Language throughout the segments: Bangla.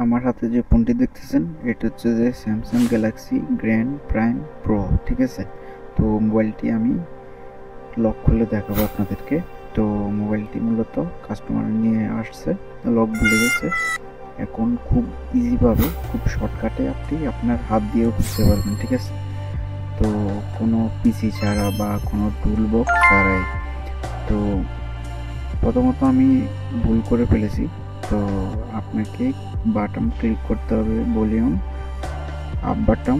আমার হাতে যে ফোনটি দেখতেছেন এটা হচ্ছে যে Samsung Galaxy grand prime pro, ঠিক আছে। তো মোবাইলটি আমি লক খুলে দেখাবো আপনাদেরকে। তো মোবাইলটি মূলত কাস্টমার নিয়ে আসছে, লক ভুলে গেছে। এখন খুব ইজিভাবে, খুব শর্টকাটে আপনি আপনার হাত দিয়েও খুলতে পারবেন, ঠিক আছে। তো কোনো পিসি ছাড়া বা কোনো টুল বক্স ছাড়াই। তো প্রথমত আমি ভুল করে ফেলেছি। তো আপনাকে বাটন ক্লিক করতে হবে, ভলিউম আপ বাটন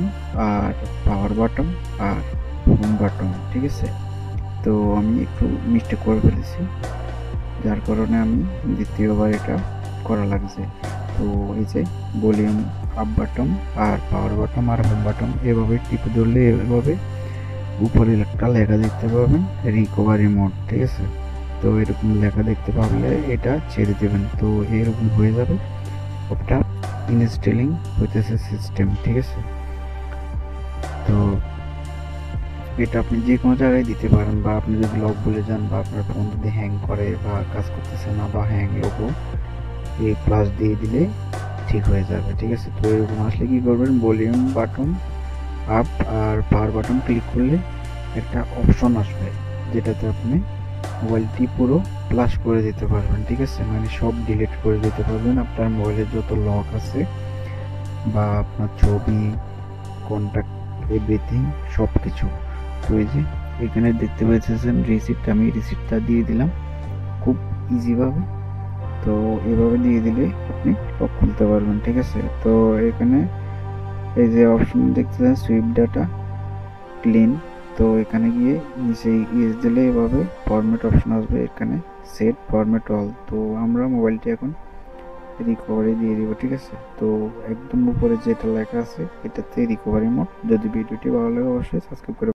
আর পাওয়ার বাটন আর হোম বাটন, ঠিক আছে। তো আমি একটু মিস্টেক করে ফেলেছি, যার কারণে আমি দ্বিতীয়বার এটা করা লাগছে। তো এই যে ভলিউম আপ বাটন আর পাওয়ার বাটন আর হোম বাটন এভাবে টিপে ধরলে এভাবে উপরে একটা লেখা দেখতে পাবেন রিকভারি মোড, ঠিক আছে। তো এরকম লেখা দেখতে পাবলে এটা ছেড়ে দেবেন। তো এরকম হয়ে যাবে, ওটা ইনস্টলিং হইতেছে সিস্টেম, ঠিক আছে। তো এটা আপনি যে কোনো জায়গায় দিতে পারেন, বা আপনি যদি লক ভুলে যান বা আপনার ফোন যদি হ্যাং করে বা কাজ করতেছে না বা হ্যাং লোগো এই প্লাস দিয়ে দিলে ঠিক হয়ে যাবে, ঠিক আছে। তো এরকম আসলে কি করবেন, ভলিউম বাটন আপ আর পাওয়ার বাটন ক্লিক করলে একটা অপশন আসবে যেটাতে আপনি মোবাইলটি পুরো প্লাস করে দিতে পারবেন, ঠিক আছে। মানে সব ডিলিট করে দিতে পারবেন, আপনার মোবাইলে যত লক আছে বা আপনার ছবি, কন্ট্যাক্ট, এভরিথিং সব কিছু। তো এই যে এখানে দেখতে পাচ্ছেন রিসিপ্ট, আমি রিসিপ্টটা দিয়ে দিলাম খুব ইজিভাবে। তো এভাবে দিয়ে দিলে আপনি লক খুলতে পারবেন, ঠিক আছে। তো এখানে এই যে অপশন দেখতেছেন সুইপ ডাটা ক্লিন, তো এখানে গিয়ে নিচে ইয়েস দিলে এভাবে ফরম্যাট অপশন আসবে, এখানে সেট ফরম্যাট অল। তো আমরা মোবাইলটি এখন রিকভারি দিয়ে দিব, ঠিক আছে। তো একদম উপরে যেটা লেখা আছে এটাতে রিকভারি মোড। যদি ভিডিওটি ভালো লাগে অবশ্যই সাবস্ক্রাইব করে